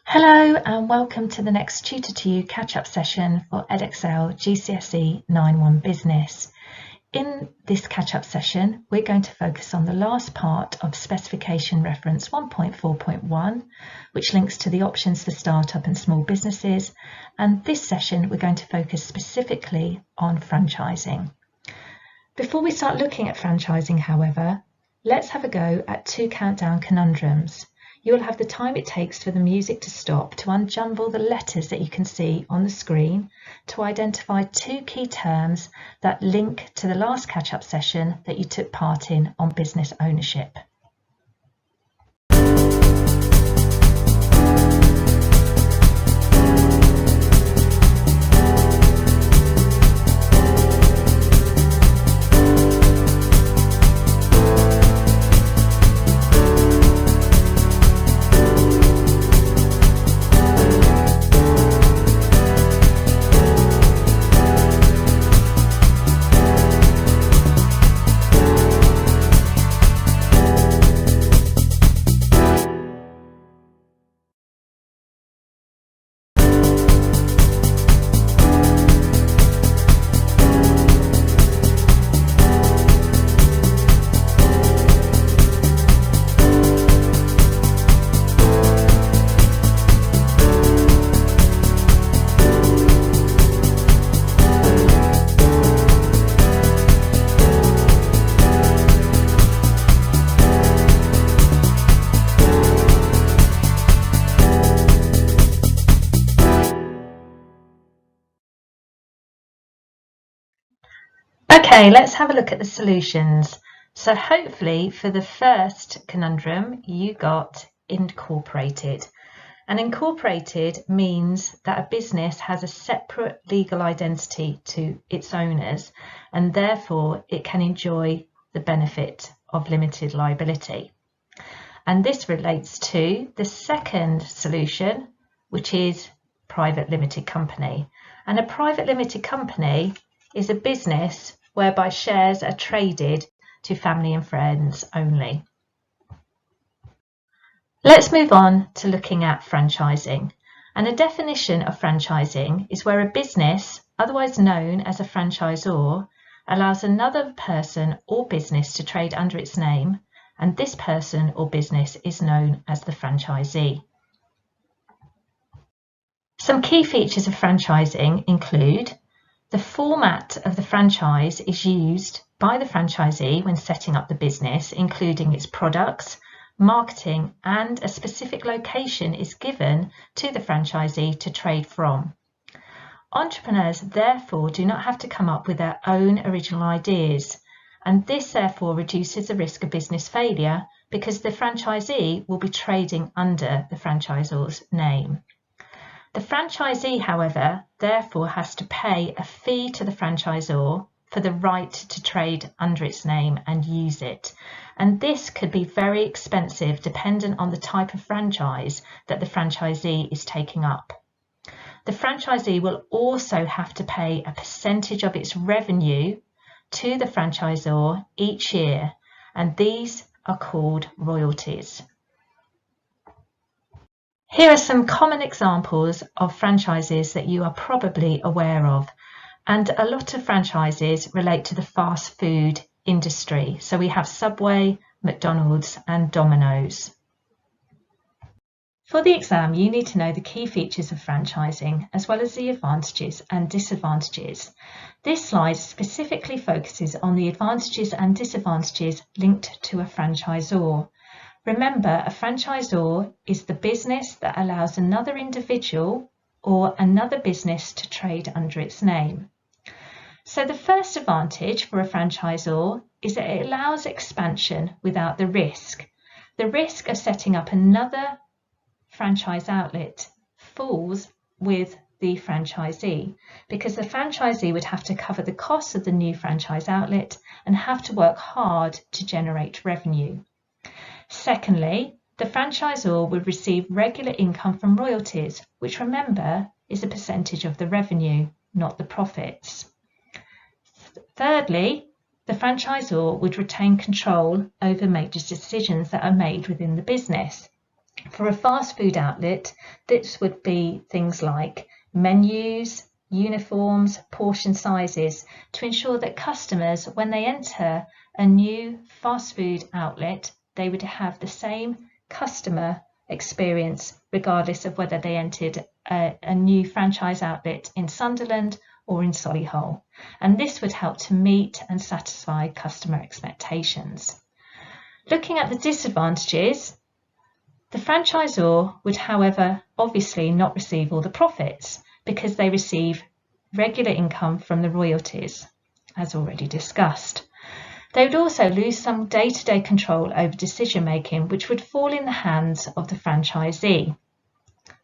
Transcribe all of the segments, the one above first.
Hello and welcome to the next Tutor to You catch-up session for Edexcel GCSE 9-1 Business. In this catch-up session, we're going to focus on the last part of Specification Reference 1.4.1, which links to the options for startup and small businesses. And this session, we're going to focus specifically on franchising. Before we start looking at franchising, however, let's have a go at 2 countdown conundrums. You will have the time it takes for the music to stop to unjumble the letters that you can see on the screen to identify 2 key terms that link to the last catch-up session that you took part in on business ownership. Okay, let's have a look at the solutions. So hopefully for the first conundrum, you got incorporated. And incorporated means that a business has a separate legal identity to its owners, and therefore it can enjoy the benefit of limited liability. And this relates to the second solution, which is private limited company. And a private limited company is a business whereby shares are traded to family and friends only. Let's move on to looking at franchising. And a definition of franchising is where a business, otherwise known as a franchisor, allows another person or business to trade under its name, and this person or business is known as the franchisee. Some key features of franchising include the format of the franchise is used by the franchisee when setting up the business, including its products, marketing, and a specific location is given to the franchisee to trade from. Entrepreneurs therefore do not have to come up with their own original ideas, and this therefore reduces the risk of business failure because the franchisee will be trading under the franchisor's name. The franchisee, however, therefore has to pay a fee to the franchisor for the right to trade under its name and use it. And this could be very expensive dependent on the type of franchise that the franchisee is taking up. The franchisee will also have to pay a percentage of its revenue to the franchisor each year, and these are called royalties. Here are some common examples of franchises that you are probably aware of, and a lot of franchises relate to the fast food industry. So we have Subway, McDonald's and Domino's. For the exam, you need to know the key features of franchising as well as the advantages and disadvantages. This slide specifically focuses on the advantages and disadvantages linked to a franchisor. Remember, a franchisor is the business that allows another individual or another business to trade under its name. So the first advantage for a franchisor is that it allows expansion without the risk. The risk of setting up another franchise outlet falls with the franchisee because the franchisee would have to cover the costs of the new franchise outlet and have to work hard to generate revenue. Secondly, the franchisor would receive regular income from royalties, which remember is a percentage of the revenue, not the profits. Thirdly, the franchisor would retain control over major decisions that are made within the business. For a fast food outlet, this would be things like menus, uniforms, portion sizes, to ensure that customers, when they enter a new fast food outlet, they would have the same customer experience regardless of whether they entered a new franchise outlet in Sunderland or in Solihull. And this would help to meet and satisfy customer expectations. Looking at the disadvantages, the franchisor would, however, obviously not receive all the profits because they receive regular income from the royalties, as already discussed. They would also lose some day-to-day control over decision-making, which would fall in the hands of the franchisee.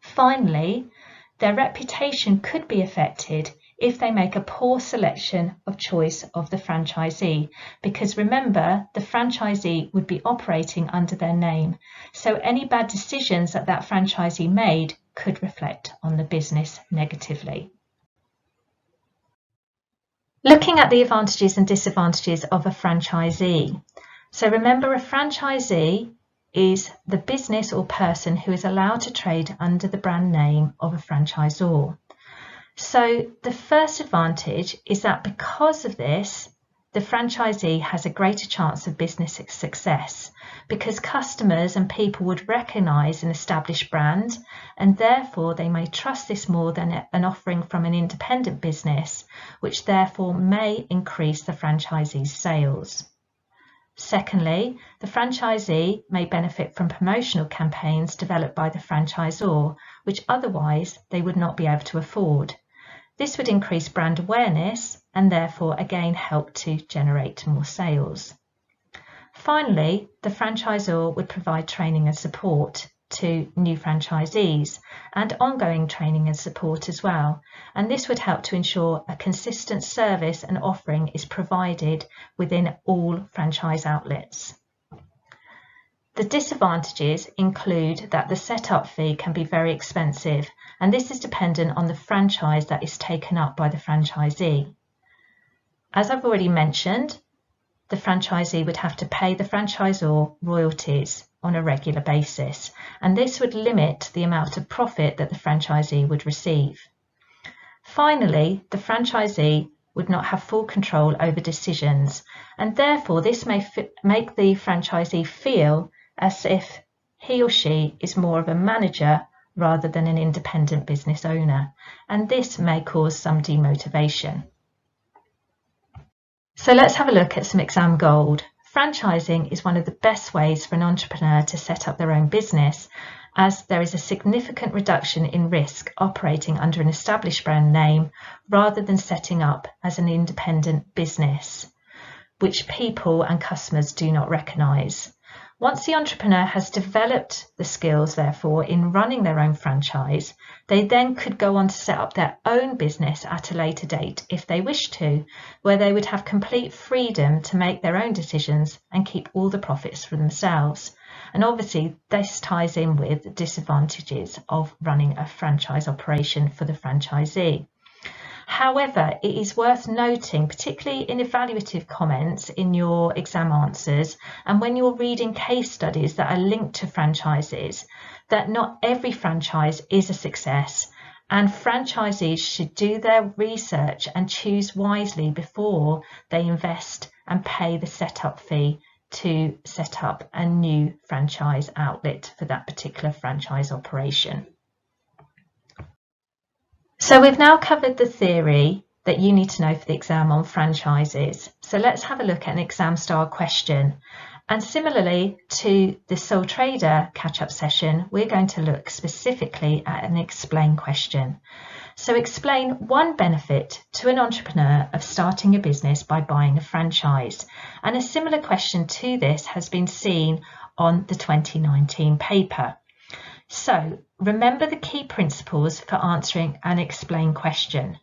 Finally, their reputation could be affected if they make a poor selection of choice of the franchisee, because remember, the franchisee would be operating under their name, so any bad decisions that that franchisee made could reflect on the business negatively. Looking at the advantages and disadvantages of a franchisee. So remember, a franchisee is the business or person who is allowed to trade under the brand name of a franchisor. So the first advantage is that because of this, the franchisee has a greater chance of business success because customers and people would recognise an established brand, and therefore they may trust this more than an offering from an independent business, which therefore may increase the franchisee's sales. Secondly, the franchisee may benefit from promotional campaigns developed by the franchisor, which otherwise they would not be able to afford. This would increase brand awareness and therefore again help to generate more sales. Finally, the franchisor would provide training and support to new franchisees and ongoing training and support as well, and this would help to ensure a consistent service and offering is provided within all franchise outlets. The disadvantages include that the setup fee can be very expensive, and this is dependent on the franchise that is taken up by the franchisee. As I've already mentioned, the franchisee would have to pay the franchisor royalties on a regular basis, and this would limit the amount of profit that the franchisee would receive. Finally, the franchisee would not have full control over decisions, and therefore this may make the franchisee feel as if he or she is more of a manager rather than an independent business owner, and this may cause some demotivation. So let's have a look at some exam gold. Franchising is one of the best ways for an entrepreneur to set up their own business, as there is a significant reduction in risk operating under an established brand name rather than setting up as an independent business, which people and customers do not recognise. Once the entrepreneur has developed the skills, therefore, in running their own franchise, they then could go on to set up their own business at a later date if they wish to, where they would have complete freedom to make their own decisions and keep all the profits for themselves. And obviously, this ties in with the disadvantages of running a franchise operation for the franchisee. However, it is worth noting, particularly in evaluative comments in your exam answers and when you're reading case studies that are linked to franchises, that not every franchise is a success, and franchisees should do their research and choose wisely before they invest and pay the setup fee to set up a new franchise outlet for that particular franchise operation. So we've now covered the theory that you need to know for the exam on franchises. So let's have a look at an exam style question. And similarly to the sole trader catch-up session, we're going to look specifically at an explain question. So explain one benefit to an entrepreneur of starting a business by buying a franchise. And a similar question to this has been seen on the 2019 paper. So remember the key principles for answering an explain question.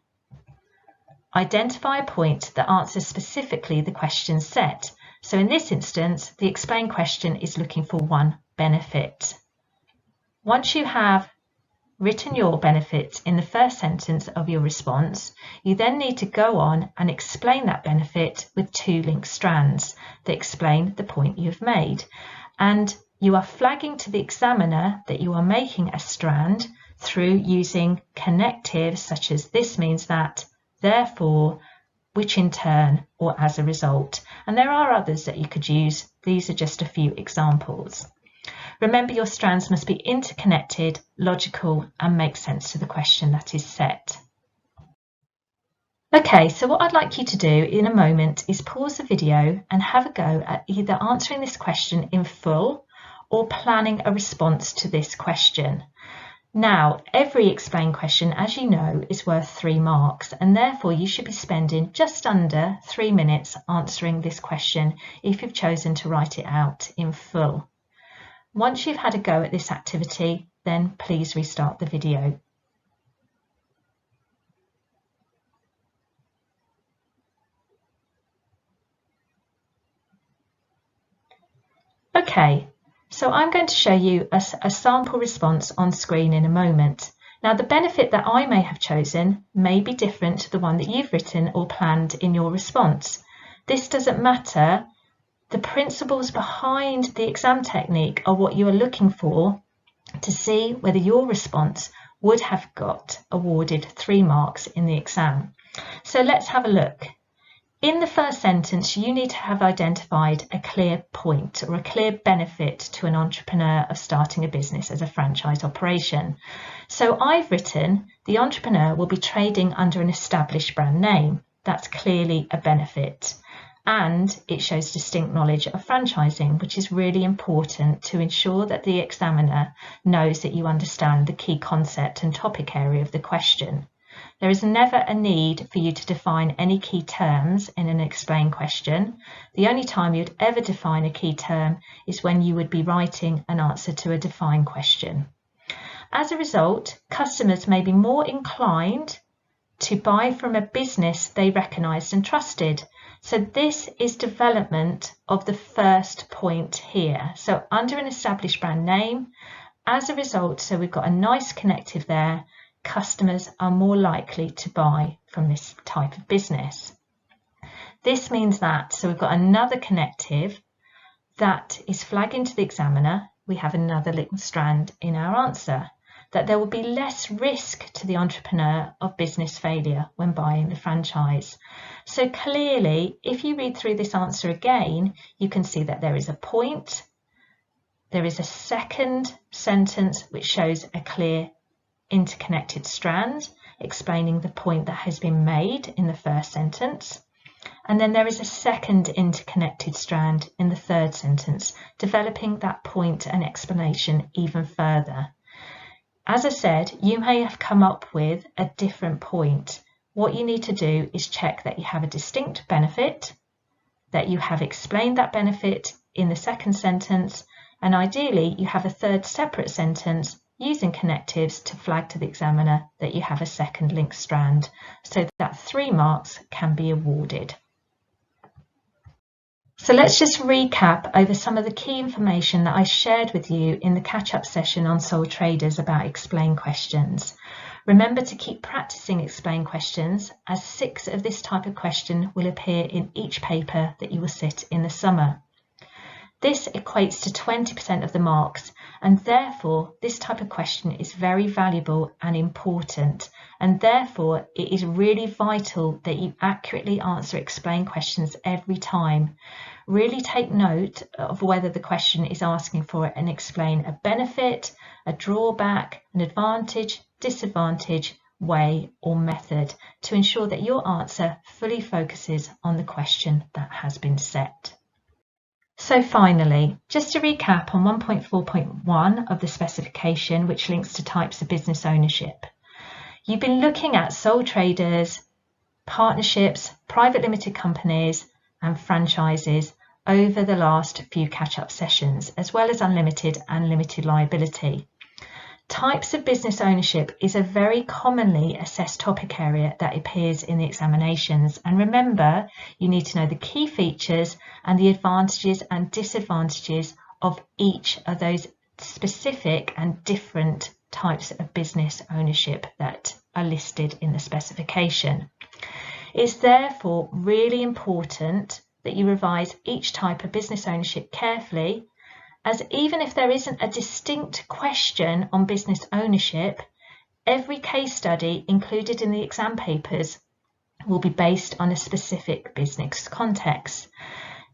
Identify a point that answers specifically the question set. So in this instance, the explain question is looking for one benefit. Once you have written your benefits in the first sentence of your response, you then need to go on and explain that benefit with two linked strands that explain the point you've made. And you are flagging to the examiner that you are making a strand through using connectives such as this means that, therefore, which in turn, or as a result. And there are others that you could use. These are just a few examples. Remember, your strands must be interconnected, logical, and make sense to the question that is set. Okay, so what I'd like you to do in a moment is pause the video and have a go at either answering this question in full or planning a response to this question. Now, every explain question, as you know, is worth 3 marks, and therefore you should be spending just under 3 minutes answering this question if you've chosen to write it out in full. Once you've had a go at this activity, then please restart the video. Okay, so I'm going to show you a sample response on screen in a moment. Now, the benefit that I may have chosen may be different to the one that you've written or planned in your response. This doesn't matter. The principles behind the exam technique are what you are looking for to see whether your response would have got awarded 3 marks in the exam. So let's have a look. In the first sentence, you need to have identified a clear point or a clear benefit to an entrepreneur of starting a business as a franchise operation. So I've written the entrepreneur will be trading under an established brand name. That's clearly a benefit. And it shows distinct knowledge of franchising, which is really important to ensure that the examiner knows that you understand the key concept and topic area of the question. There is never a need for you to define any key terms in an explain question. The only time you'd ever define a key term is when you would be writing an answer to a define question. As a result, customers may be more inclined to buy from a business they recognised and trusted. So this is development of the first point here. So under an established brand name, as a result, so we've got a nice connective there, customers are more likely to buy from this type of business. This means that, so we've got another connective that is flagging to the examiner, we have another little strand in our answer, that there will be less risk to the entrepreneur of business failure when buying the franchise. So clearly, if you read through this answer again, you can see that there is a point, there is a second sentence which shows a clear interconnected strand explaining the point that has been made in the first sentence, and then there is a second interconnected strand in the third sentence developing that point and explanation even further. As I said, you may have come up with a different point. What you need to do is check that you have a distinct benefit, that you have explained that benefit in the second sentence, and ideally you have a third separate sentence using connectives to flag to the examiner that you have a second linked strand so that 3 marks can be awarded. So let's just recap over some of the key information that I shared with you in the catch-up session on sole traders about explain questions. Remember to keep practicing explain questions, as 6 of this type of question will appear in each paper that you will sit in the summer. This equates to 20% of the marks, and therefore this type of question is very valuable and important, and therefore it is really vital that you accurately answer explain questions every time. Really take note of whether the question is asking for and explain a benefit, a drawback, an advantage, disadvantage, way or method to ensure that your answer fully focuses on the question that has been set. So finally, just to recap on 1.4.1 of the specification, which links to types of business ownership. You've been looking at sole traders, partnerships, private limited companies and franchises over the last few catch-up sessions, as well as unlimited and limited liability. Types of business ownership is a very commonly assessed topic area that appears in the examinations, and remember, you need to know the key features and the advantages and disadvantages of each of those specific and different types of business ownership that are listed in the specification. It's therefore really important that you revise each type of business ownership carefully as even if there isn't a distinct question on business ownership, every case study included in the exam papers will be based on a specific business context.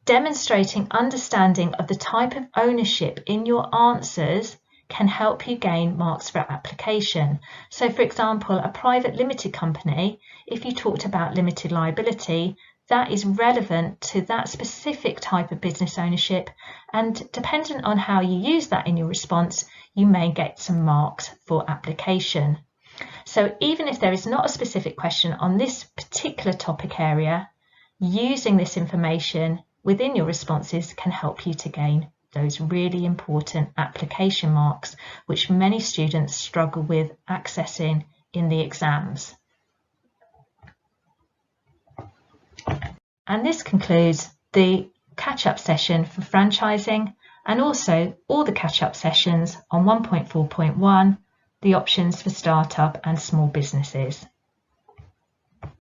Demonstrating understanding of the type of ownership in your answers can help you gain marks for application. So for example, a private limited company, if you talked about limited liability, that is relevant to that specific type of business ownership, and dependent on how you use that in your response, you may get some marks for application. So even if there is not a specific question on this particular topic area, using this information within your responses can help you to gain those really important application marks, which many students struggle with accessing in the exams. And this concludes the catch-up session for franchising, and also all the catch-up sessions on 1.4.1, the options for startup and small businesses.